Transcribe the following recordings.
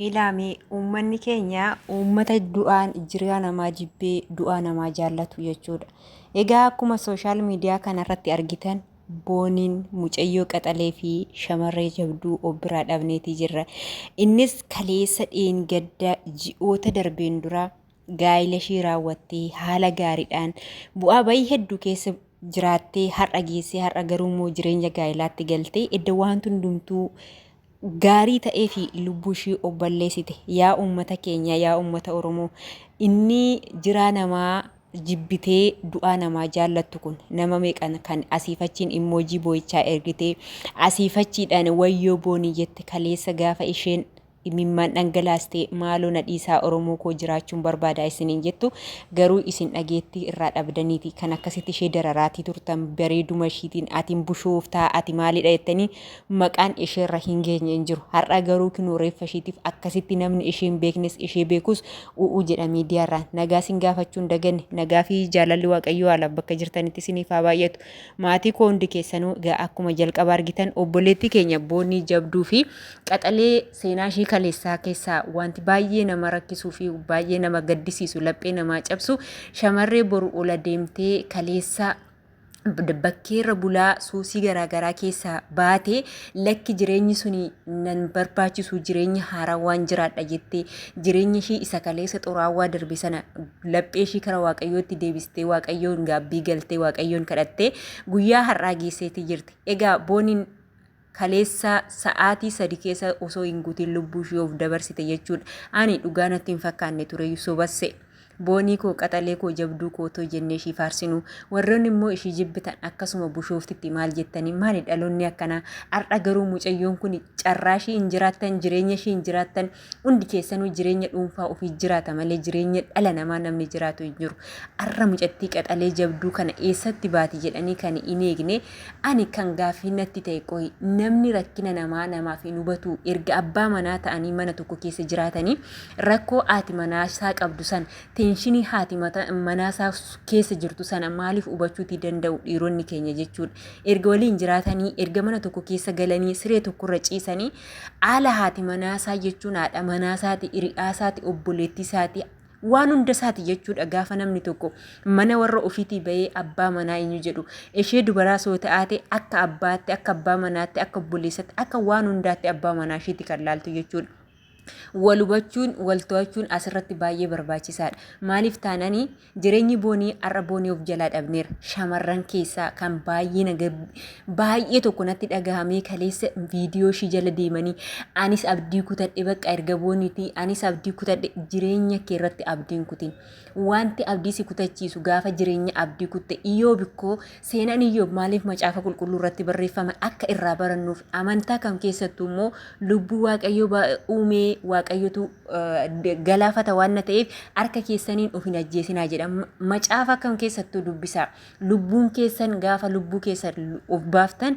Ilaami uummanni keenya uummata du'aan jireenya namaa jibbee du'aa namaa jaallatu jechuudha. Egaa akkuma sooshaal miidiyaa kanarratti argitan booniin mucayyoo qaxalee fi shamarree jabduu obbiraa dhabneetii jirra. Innis kaleessa dheengadda ji'oota darbeen dura gaa'ila ishii raawwattee haala gaariidhaan bu'aa bayii hedduu keessa jiraattee har'a geessee har'a garuu immoo jireenya gaa'ilaatti galtee edda waan hundumtuu gaarii ta'ee fi lubbuu ishii obballeessite. Yaa uummata keenya, yaa uummata Oromoo, inni jiraa namaa jibbitee du'aa namaa jaallattu kun nama meeqan kan asiifachiin immoojii boo'ichaa ergitee asiifachiidhaan wayyoo boonii jette kaleessa gaafa isheen imimmaan dhangalaastee maaloo nadhiisaa Oromoo koo jiraachuun barbaada isiniin jettu garuu isin dhageettii irraa dhabdaniiti kan akkasitti ishee dararaatii turtan bareeduma ishiitiin atiin bushooftaa ati maalidha jettanii maqaan isheerra hin geenye hin jiru. Har'a garuu kinoo reeffa ishiitiif akkasitti namni isheen beeknes ishee beekus u'uu jedha miidiyaarraan nagaa sin gaafachuun daganne nagaa fi jaalalli waaqayyoo haala bakka jirtanitti isiniif haa baay'atu. Maatii koo hundi keessanuu akkuma jalqaba argitan obboleetti keenya boonii jabduu fi qaxalee seenaa ishii kaleessaa keessaa wanti baay'ee nama rakkisuu fi baay'ee nama gaddisiisu laphee namaa cabsu shamarree boru ola deemtee kaleessa bakkeerra bulaa suusii garaagaraa keessaa baatee lakki jireenyi suni nan barbaachisu jireenya haaraa waan jiraadha jettee jireenya ishii isa kaleessa xuraawaa darbe sana laphee ishii kara waaqayyootti deebistee waaqayyoon gaabbii galtee waaqayyoon kadhattee guyyaa har'aa geesseetii jirti. Egaa booniin kaleessa sa'aatii 3 keessa osoo hin guutin lubbuu ishee of dabarsite jechuudha. Ani dhugaa natti hin fakkaanne ture sobasse. Boonii koo qaxalee koo jabduu koo too jennee ishii faarsinu warroonni immoo ishii jibbitan akkasuma bushooftitti maal jettanii maali dhaloonni akkanaa har'a garuu mucayyoon kun carraa ishii hin jiraattan jireenya ishii hin jiraattan hundi keessanuu jireenya dhuunfaa ofii jiraata malee jireenya dhala namaa namni jiraatu hin jiru. Har'a mucattii qaxalee jabduu kana eessatti baati jedhanii kan hin eegne ani kan gaaffii natti ta'e qoyi namni rakkina namaa namaaf hin hubatu erga abbaa manaa ta'anii mana tokko keessa jiraatanii rakkoo haati manaa isaa qabdu san tenshinii haati manaasaa keessa jirtu sana maaliif hubachuutii danda'u dhiironni keenya jechuudha. Erga waliin jiraatanii erga mana tokko keessa galanii siree tokkorra ciisanii haala haati manaasaa jechuun haadha manaasaati hiriyaasaati obboleettiisaati waan hunda isaati jechuudha. Gaafa namni tokko mana warra ofiitii bahee abbaa manaa eenyu jedhu ishee dubaraa soo ta'aate akka abbaatti akka abbaa manaatti akka obboleessaatti akka waan hundaatti abbaa manaa isheetti kan laaltu jechuudha. Wal hubachuun wal to'achuun asirratti baay'ee barbaachisaadha. Maaliif taananii jireenyi boonii har'a boonii of jalaa dhabneera. Shamarran keessaa kan baay'ee tokko natti dhagahamee kaleessa viidiyoo ishii jala deemanii anis abdii kutadhe bakka erga booniitii anis abdii kutadhe jireenya kee irratti abdiin kutin. Wanti abdii si kutachiisu gaafa jireenya abdii kutte iyyoo bikkoo seenaan iyyoo maaliif macaafa qulqulluu irratti barreeffame akka irraa barannuuf amantaa kam keessattuu immoo lubbuu waaqayyoo uumee waaqayyotu galaafata waan ta'eef harka keessaniin of hin ajjeesinaa jedha. Macaafa kam keessattuu dubbisaa lubbuun keessan gaafa lubbuu keessan of baaftan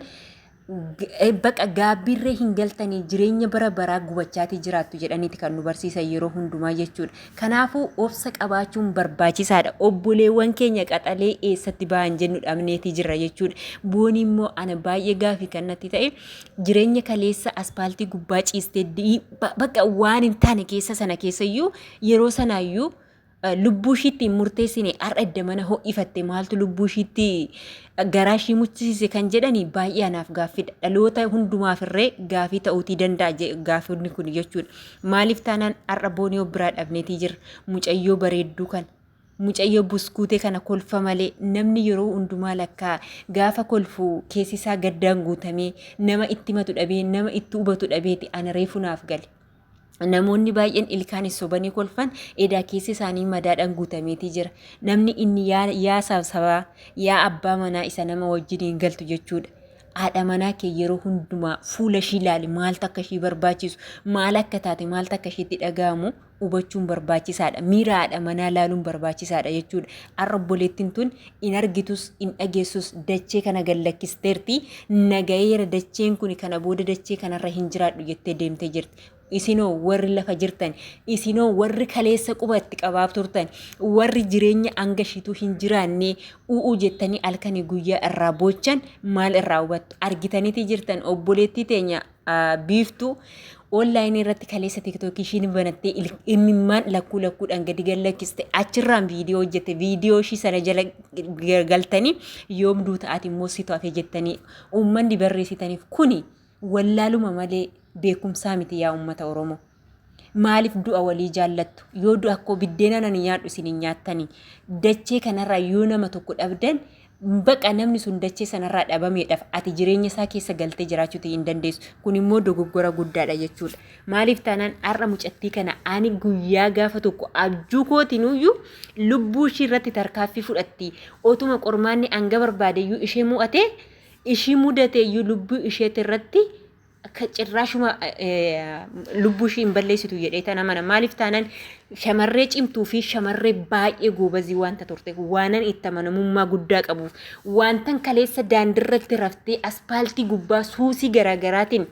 baqa gaabbiirree hin galtanii jireenya bara baraa gubachaatii jiraattu jedhaniiti kan nu barsiisan yeroo hundumaa jechuudha. Kanaafuu obsa qabaachuun barbaachisaadha. Obboleewwan keenya qaxalee eessatti ba'an jennu dhabneetii jirra jechuudha. Booni immoo ana baay'ee gaafii kan natti ta'e jireenya kaleessa aspaaltii gubbaa ciistee bakka waan hin taane keessa sana keessayyuu yeroo sanaayyuu lubbuu ishiitti murteessine har'a edda mana ho'ifatte maaltu lubbuu ishiitti garaa ishii muchisiise kan jedhani baay'ee anaaf gaaffidha. Dhaloota hundumaafirree gaafii ta'uutii danda'a gaaffiin kun jechuudha. Maaliif taanaan har'a boonii of biraa dhabneetii jirra. Mucayyoo bareedduu kan mucayyoo buskuutee kana kolfa malee namni yeroo hundumaa lakkaa gaafa kolfu keessisaa gaddaan guutamee nama itti matu dhabee nama itti hubatu dhabeeti ana reefu naaf gale. Namoonni baay'een ilkaan sobanii kolfan edaa keessi isaanii madaadhaan guutameetii jira. Namni inni yaa sabaa yaa abbaa manaa isa nama wajjin hin galtu jechuudha. Haadha manaa kee yeroo hundumaa fuula ishii ilaali maaltu akka ishii barbaachisu maal akka taate maaltu akka ishiitti dhaga'amu hubachuun barbaachisaadha. Miira haadha manaa laaluun barbaachisaadha jechuudha. Har'a obboleettiin tun hin argitus hin dhageessus dachee kana gallakkisteerti nagayeera dacheen kun kana booda dachee kanarra hin jiraadhu jettee deemtee jirti. Isinoo warri lafa jirtan isinoo warri kaleessa quba itti qabaaf turtan warri jireenya hangashiitu hin jiraanne u'uu jettanii halkanii guyyaa irraa boochan maal irraa hubattu argitaniiti jirtan obboleettii teenya biiftuu online irratti kaleessa TikTok ishiin banattee imimmaan lakkuudhaan gadi gallakkiste achirraan viidiyoo hojjette viidiyoo ishii sana jala galtanii yoomduu ta'ati immoo situ hafe jettanii uummanni barreessitaniif kuni wallaaluma malee beekumsaa miti yaa uummata Oromoo. Maaliif du'a walii jaallattu yoo du'a akkoo biddeena nan nyaadhu isin nyaattanii dachee kanarraa yoo nama tokko dhabdan baqa namni sun dachee sanarraa dhabameedhaaf ati jireenya isaa keessa galtee jiraachuu hin dandeessu. Kun immoo dogoggora guddaadha jechuudha. Maaliif taanaan har'a mucattii kana ani guyyaa gaafa tokko abjuu kootinuyyuu lubbuu ishii irratti tarkaaffii fudhatti otuma qormaanni hanga barbaadeyyuu ishee mu'ate ishii mudateeyyuu lubbuu isheetti irratti cirraashuma lubbuu ishii hin balleessitu jedhee tana mana maaliif taanaan shamarree cimtuu fi shamarree baay'ee goobazii wanta turte waanan itti amanamummaa guddaa qabuuf wantan kaleessa daandirratti raftee aspaaltii gubbaa suusii garaagaraatiin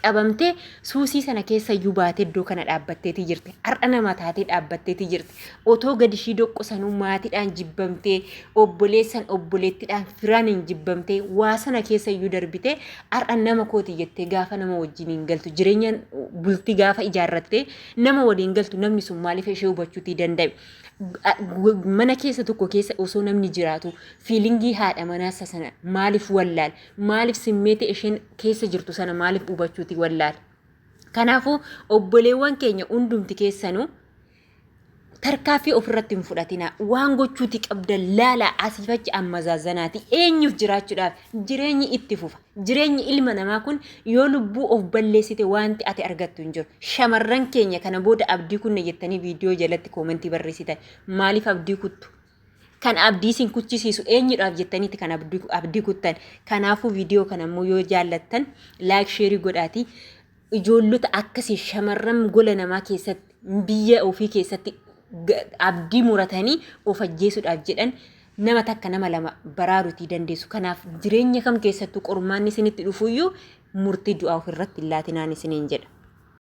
qabamtee suusii sana keessa iyyuu baatee iddoo kana dhaabbatteetii jirti. Har'a nama taatee dhaabbatteetii jirti. Otoo gadi ishii doqqosanuu maatiidhaan jibbamtee obboleessan obboleettiidhaan firaan hin jibbamtee waa sana keessa iyyuu darbitee har'a nama kooti jettee gaafa nama wajjin hin galtu jireenya bultii gaafa ijaarrattee nama waliin galtu namni sun maaliif ishee hubachuutii danda'e. Mana keessa tokko keessa osoo namni jiraatu fiilingii haadha manaasa sana maaliif wallaal maaliif simmeete isheen keessa jirtu sana maaliif hubachuuti wallaal. Kanaafuu obboleewwan keenya hundumti keessanuu tarkaaffii ofirratti hin fudhatina waan gochuuti qabdan laala asiifachi ammazaazanaati eenyuuf jiraachuudhaaf jireenyi itti fufa. Jireenyi ilma namaa kun yoo lubbuu of balleessite wanti ati argattu hin jiru. Shamarran keenya kana booda abdii kunne jettanii viidiyoo jalatti koomentii barreessitan maaliif abdii kuttu? Kan abdii sin kuchisiisu eenyudhaaf jettaniiti kan abdii kuttan. Kanaafuu viidiyoo kana immoo yoo jaallattan laayik sheerii godhaati. Ijoollota akkasii shamarran gola namaa keessatti biyya ofii keessatti abdii muratanii of ajjeesuudhaaf jedhan nama takka nama lama baraaruutii dandeessu. Kanaaf jireenya kam keessattuu qormaanni isinitti dhufuyyuu murtii du'aa ofirratti hin laatinaan isiniin jedha.